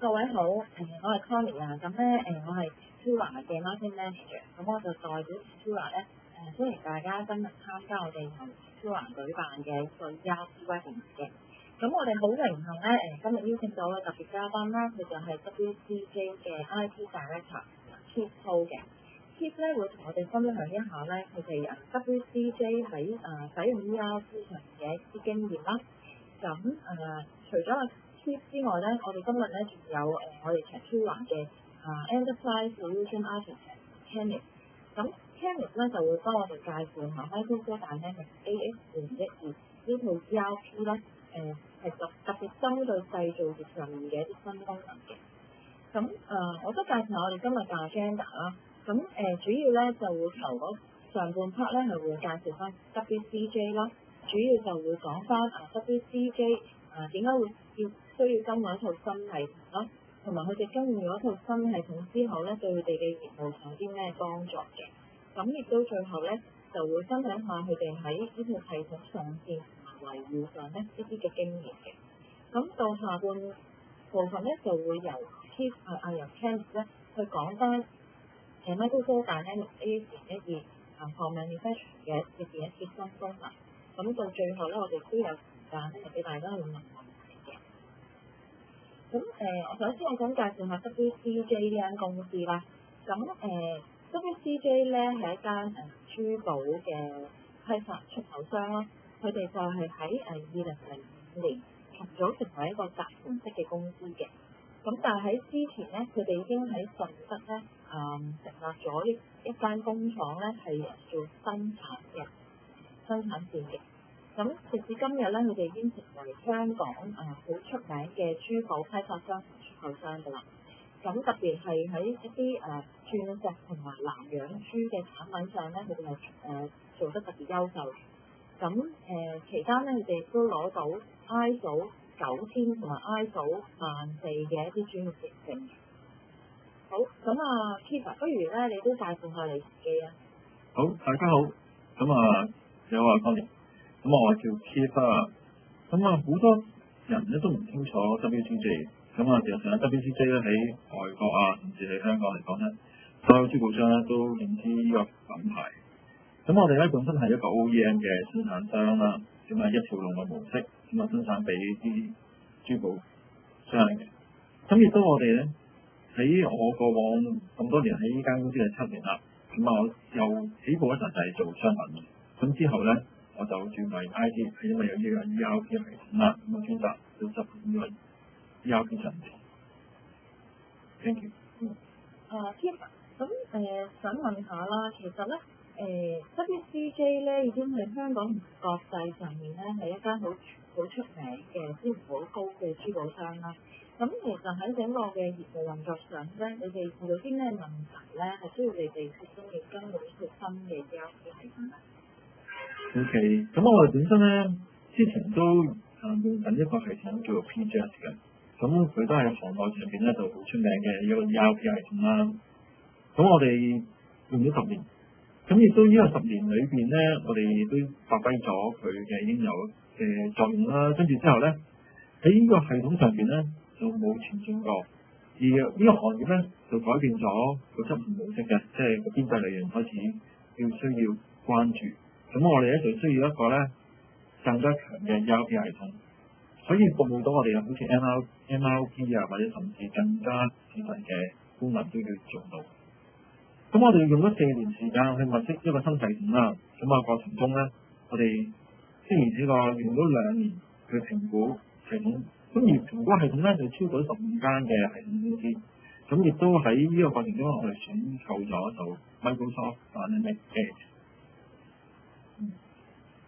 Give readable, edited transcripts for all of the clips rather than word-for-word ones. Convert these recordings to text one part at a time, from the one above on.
各位好，我係 Connie 啊，咁咧我係超華嘅 marketing manager，咁我就代表超華咧歡迎大家今日參加我哋由超華舉辦嘅一個 ERP webinar 嘅。咁我哋好榮幸咧今日邀請到嘅特別嘉賓啦，佢就係 WCJ 嘅 IT Director Keith Ho 嘅。Keith 咧會同我哋分享一下咧佢哋WCJ 喺使用 ERP 上嘅一啲經驗啦。咁除咗Keith 之外咧，我哋今日咧仲有我哋超華嘅Enterprise Solution Architect Kenneth。咁 Kenneth 咧就會幫我哋介紹下 Microsoft Dynamics AX 2012呢套 ERP 咧係特別針對製造業上面嘅一啲新功能嘅。咁我都介紹下我哋今日嘅 agenda 啦。咁主要咧就會頭上半 part 咧係會介紹翻 WCJ 啦，主要就會講翻WCJ 點解會需要更換一套新系統啦，同埋佢哋更換咗一套新系統之後咧，對佢哋嘅業務有啲咩幫助嘅。咁亦都最後咧就會分享下佢哋喺呢套系統上線同埋維護上咧一啲嘅經驗嘅。咁到下半部分咧就會由 Keith 由 Kenneth 咧去講翻Microsoft Dynamics AX 2012for Manufacturing 嘅一啲新功能。咁到最後咧，我哋都有時間咧俾大家去問問題嘅。咁我首先我想介紹下 WCJ 呢間公司啦。咁WCJ 咧係一間珠寶嘅批發出口商啦。佢哋就係喺2005年重組成為一個集團式嘅公司嘅。咁但係喺之前咧，佢哋已經喺順德咧成立咗一間工廠咧，係做生產線嘅。咁直至今日咧，佢哋已經成為香港好出名嘅珠寶批發商同出口商㗎啦。咁特別係喺一啲鑽石同埋南洋珠嘅產品上咧，佢哋係做得特別優秀。咁期間咧，佢哋都攞到 ISO 9000同埋 ISO 14000嘅一啲專業認證。好，咁Keith，不如咧你都介紹下你自己啊。好，大家好。咁你好Connie。咁我叫 Keith 啊。咁好多人咧都唔清楚 WCJ。咁事實上 WCJ 咧喺外國甚至喺香港嚟講咧，所有珠寶商咧都認知呢個品牌。咁我哋咧本身係一個 OEM 嘅生產商啦，咁一條龍嘅模式，咁生產俾啲珠寶商嘅。咁亦都我哋咧喺我過往咁多年喺呢間公司係7年啦。咁我又起步一陣就係做商品嘅。咁之後咧我就轉為 IT， 係因為有呢個 ERP 系統啦，咁專責做執行呢個 ERP 上面。Thank you。Keith，咁想問下啦，其實咧WCJ 咧已經喺香港同國際上面咧係一間好出名嘅資源好高嘅珠寶商啦。咁其實喺整個嘅業務運作上咧，你哋遇到啲咩問題咧，係需要你哋始終要跟到呢套新嘅 ERP 系統咧？OK， 咁我哋本身咧之前都用緊一個系統叫做 PGS 嘅，咁佢都係行內上邊咧就好出名嘅一個 ERP 系統啦。咁我哋用咗10年，咁亦都呢個10年裏邊咧，我哋都發揮咗佢嘅應有嘅作用啦。跟住之後咧，喺呢個系統上邊咧就冇前進過，而呢個行業咧就改變咗個執行模式嘅，即係個邊際利潤開始需要關注。咁我哋咧就需要一個咧更加強嘅 ERP 系統，可以服務到我哋好似 NLP 或者甚至更加仔細嘅功能都要做到。咁我哋用咗4年時間去物色一個新系統啦。咁過程中咧，我哋雖然呢個用咗2年去評估系統，咁而評估系統咧就超過15間嘅系統公司。咁亦都喺呢個過程中，我哋選購咗就 Microsoft Dynamics。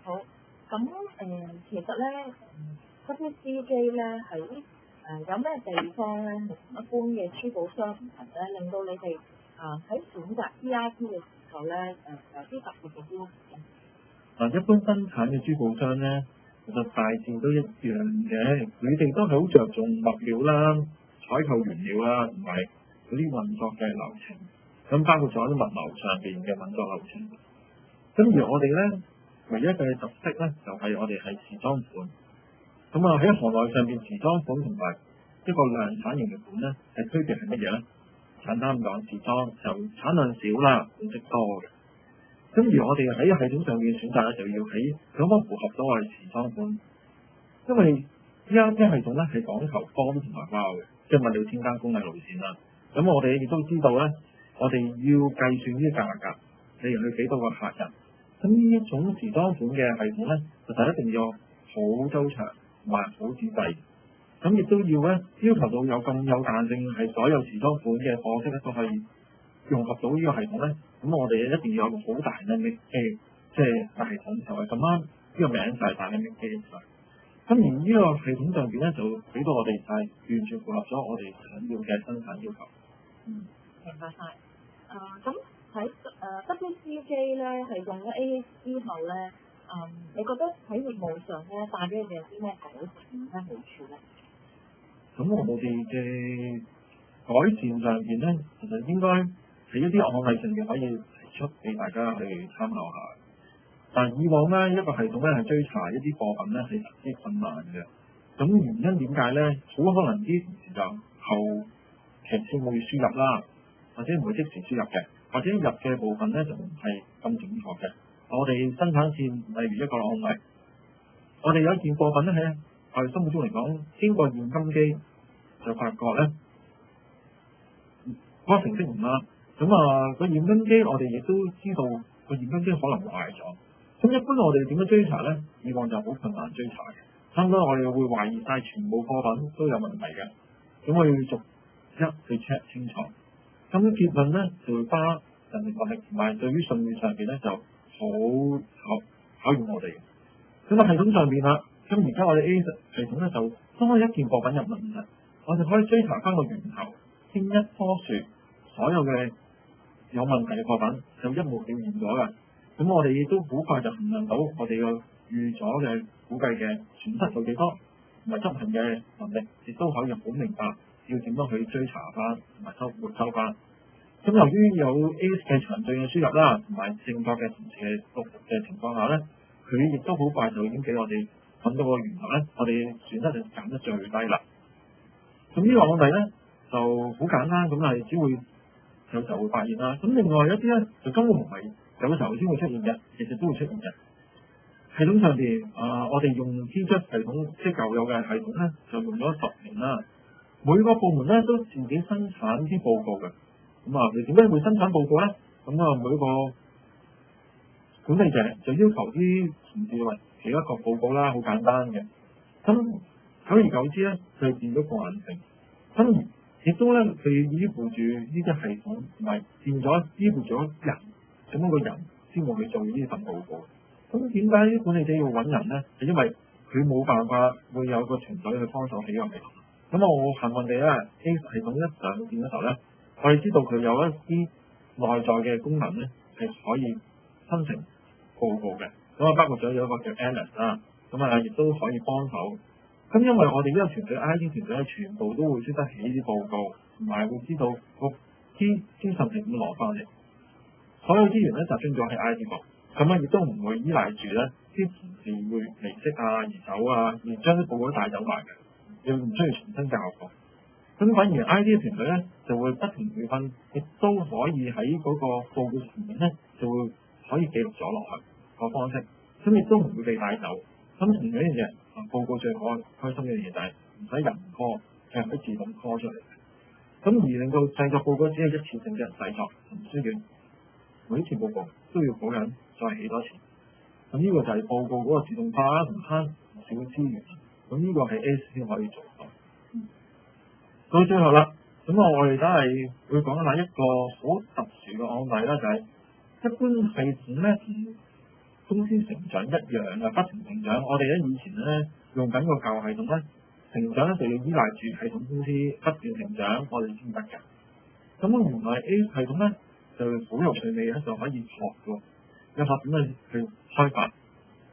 好，咁其實咧WCJ 咧喺有咩地方咧同一般嘅珠寶商唔同咧，令到你哋喺選擇 ERP 嘅時候咧有啲特別嘅要求？一般生產嘅珠寶商咧，其實大致都一樣嘅，佢哋都係好着重物料啦、採購原料啦，同埋嗰啲運作嘅流程。咁包括咗啲物流上邊嘅運作流程。咁而我哋咧，唯一嘅特色咧，就係我哋係時裝款。咁喺行內上邊時裝款同埋一個量產型嘅盤咧，係區別係乜嘢咧？簡單咁講，時裝就產量少啦，款式多嘅。咁而我哋喺系統上面選擇咧，就要喺可唔可以符合到我哋時裝款，因為 ERP 系統咧係講求方同埋包嘅，即係物料添加工藝路線啦。咁我哋亦都知道咧，我哋要計算啲價格，例如去俾到個客人。咁呢一種時裝款嘅系統咧，就一定要好周詳同埋好仔細。咁亦都要咧要求到有咁有彈性，係所有時裝款嘅貨色咧都可以融合到呢個系統咧。咁我哋一定要有個好大嘅即係大系統，就係咁啱呢個名就係大嘅機制。咁而呢個系統上邊咧，就俾到我哋係完全符合咗我哋想要嘅生產要求。明白晒。咁喺WCJ 咧係用咗 AX 之後咧，你覺得喺業務上咧帶俾你哋有啲咩改善咧好處咧？咁我哋嘅改善上邊咧，其實應該係一啲案例上邊可以提出俾大家去參考下。但以往咧一個系統咧係追查一啲貨品咧係十分困難嘅。咁原因點解咧？好可能啲同事就後期先會輸入啦，或者唔會即時輸入嘅，或者入嘅部分咧就唔係咁準確嘅。我哋生產線例如一個案例，我哋有一件貨品咧喺我哋心目中嚟講，經過驗金機就發覺咧嗰個成績唔啱。咁個驗金機我哋亦都知道個驗金機可能壞咗。咁一般我哋點樣追查咧？以往就好困難追查嘅，差唔多我哋會懷疑晒全部貨品都有問題嘅。咁我要逐一去 check 清楚。咁結論咧就會花人力物力，同埋對於信譽上邊咧就好考驗我哋。咁系統上邊啦，咁而家我哋 A 系統咧就當一件貨品有問題，我哋可以追查翻個源頭，邊一棵樹所有嘅有問題嘅貨品就一目了然咗㗎。咁我哋亦都好快就衡量到我哋嘅預咗嘅估計嘅損失有幾多，同埋執行嘅能力，亦都可以好明白要點樣去追查翻同埋回收翻。咁由於有 ACE 嘅詳盡嘅輸入啦，同埋正確嘅同時嘅錄入嘅情況下咧，佢亦都好快就已經俾我哋揾到個源頭咧，我哋損失就減得最低啦。咁呢個案例咧就好簡單，咁係只會有時候會發現啦。咁另外一啲咧就根本唔係有時候先會出現嘅，其實都會出現嘅。系統上邊我哋用 T-Just 系統即係舊有嘅系統咧，就用咗10年啦。每個部門咧都自己生產啲報告嘅。你點解會生產報告咧？每個管理者就要求啲同事為寫一個報告啦，好簡單嘅。咁久而久之咧，佢變咗慣性。咁亦都咧，佢依附住呢啲系統，同埋變咗依附咗人，咁樣個人先會去做呢份報告。咁點解啲管理者要揾人咧？係因為佢冇辦法會有個團隊去幫手起個系統。咁我幸運地咧，A 系統一上線嘅時候咧，我哋知道佢有一啲內在嘅功能咧，係可以生成報告嘅。包括咗有一個叫 Alice 啦，亦都可以幫手。咁因為我哋呢個團隊 IT 團隊咧，全部都會識得起啲報告，同埋會知道個資訊係點攞翻嚟。所有資源咧集中咗喺 IT 部，亦都唔會依賴住咧啲同事會離職而走而將啲報告帶走埋嘅，又唔需要重新教過。咁反而 I.T. 團隊咧就會不停培訓，亦都可以喺嗰個報告前面咧就會可以記錄咗落去個方式，咁亦都唔會被帶走。咁同樣一樣嘢，報告最開心嘅嘢就係唔使人 call，係可以自動 call 出嚟嘅。咁而令到製作報告只係一次性嘅製作，唔需要每次報告都要嗰人再起多次。咁呢個就係報告嗰個自動化同慳唔少資源。咁呢個係 ACE 先可以做到。到最後啦，我哋都係會講下一個好特殊嘅案例啦，就係一般系統咧同公司成長一樣嘅，不停成長。我哋咧以前咧用緊個舊系統咧，成長咧就要依賴住系統公司不斷成長，我哋先得嘅。咁原來 A 系統咧就好有趣味咧，就可以學嘅，有學點去開發。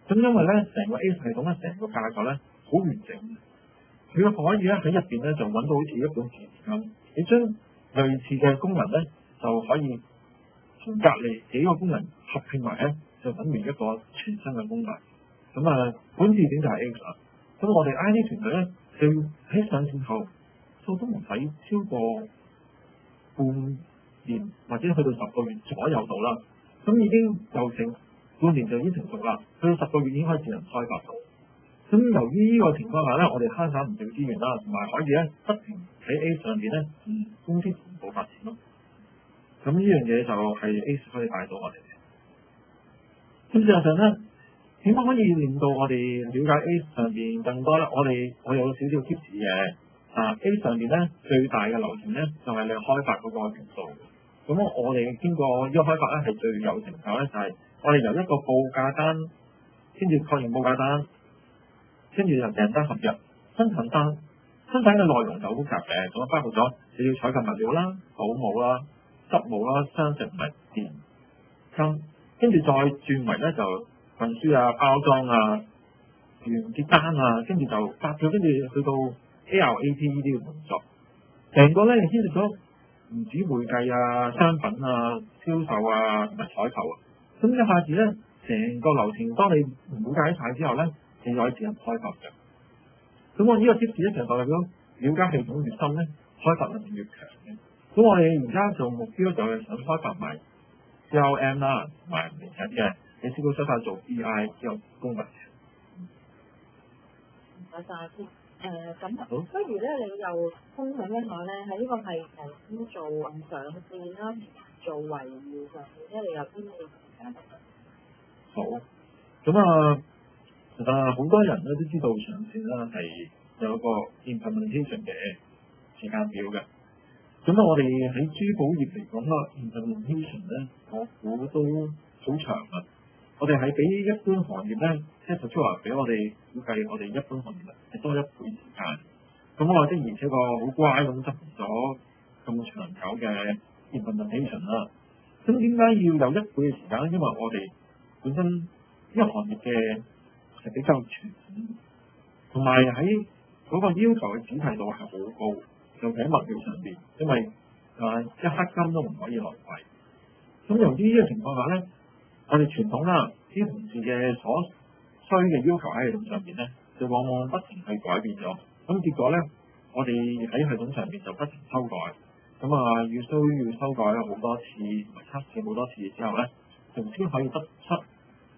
咁因為咧成個 A 系統咧成個架構咧好完整。佢可以咧喺入邊咧就揾到好似一本詞咁，你將類似嘅功能咧就可以同隔離幾個功能合併埋咧，就等於一個全新嘅功能。本字典就係 ACE。咁我哋 IT 團隊咧就喺上線後數都唔使超過半年或者去到10個月左右度啦，咁已經就成半年就已經成熟啦，去到10個月已經可以自行開發到。咁由於呢個情況下咧，我哋慳省唔少資源啦，同埋可以咧不停喺 A 上邊咧公司同步發展咯。咁呢樣嘢就係 A 可以帶到我哋嘅。咁事實上咧，點樣可以令到我哋了解 A 上邊更多咧？我有少少 tips 嘅。A 上邊咧最大嘅流程咧就係你開發嗰個元素。咁我哋經過呢個開發咧係最有成效咧，就係我哋由一個報價單，跟住確認報價單。跟住就訂單合約、生產單，生產嘅內容就好複雜嘅，咁包括咗你要採購物料啦、保姆啦、執務啦、商值物電金，跟住再轉為咧就運輸啊、包裝啊、完結單啊，跟住就發票，跟住去到 ARAP 呢啲嘅動作，成個咧牽涉咗唔止會計啊、商品啊、銷售啊同埋採購啊，咁一下子咧成個流程，當你了解晒之後咧，你可以自行開發嘅。咁我呢個 tips 咧就代表了解系統越深咧，開發能力越強嘅。咁我哋而家做目標就係想開發埋 CRM 啦，同埋嚟緊嘅你先會出發做 BI 之後功能。唔該曬先。咁不如咧，你又分享一下咧喺呢個系統做上線啦，做維護上面咧，你有啲咩時間？好。咁其實好多人咧都知道上線啦係有個 implementation 嘅時間表嘅。咁我哋喺珠寶業嚟講啦 implementation 咧，我估都好長啊。我哋係比一般行業咧，即係 Satura 俾我哋估計，我哋一般行業係多1倍時間。咁我的而且確好乖咁執行咗咁長久嘅 implementation 啦。咁點解要有1倍嘅時間咧？因為我哋本身呢個行業嘅係比較傳統，同埋喺嗰個要求嘅仔細度係好高，尤其喺物料上邊，因為一克金都唔可以浪費。咁由於呢個情況下咧，我哋傳統啦，啲同事嘅所需嘅要求喺系統上邊咧，就往往不停去改變咗。咁結果咧，我哋喺系統上邊就不停修改。咁要修改好多次，同埋測試好多次之後咧，就先可以得出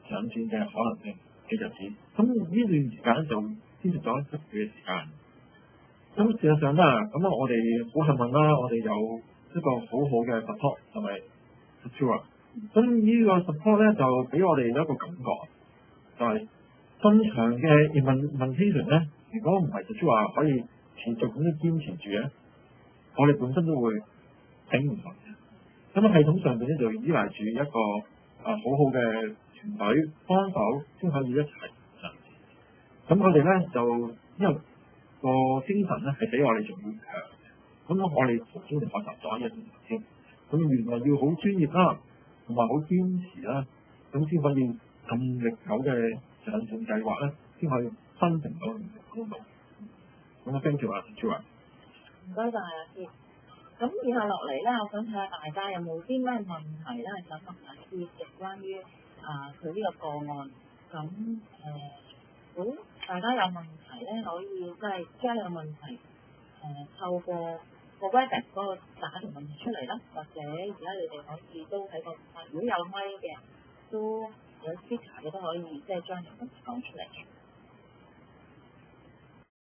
上線嘅可能性嘅日子。咁呢段時間就牽涉咗1倍嘅時間。咁事實上啦，我哋好幸運啦，我哋有一個好好嘅 support 同埋 Satura。咁呢個 support 咧就俾我哋一個感覺，就係咁長嘅 implementation 咧，如果唔係 Satura可以持續咁樣堅持住咧，我哋本身都會頂唔順嘅。咁系統上邊咧就依賴住一個好好嘅團隊幫手先可以一齊上線。咁我哋咧就因為個精神咧係比我哋仲要強嘅。咁我哋頭先學習咗一樣嘢先，咁原來要好專業啦，同埋好堅持啦，咁先可以咁歷久嘅上線計劃咧，先可以分成到高度。咁啊 thank you 啊 Satura。唔該曬啊先。咁以下落嚟咧，我想睇下大家有冇啲咩問題咧，想問下先嘅關於佢呢個個案。咁如果大家有問題咧，可以即係將你個問題透過個 Webex 嗰個打條問題出嚟啦，或者而家你哋可以都喺個如果有咪嘅，都有 speaker 嘅都可以即係將條問題講出嚟嘅。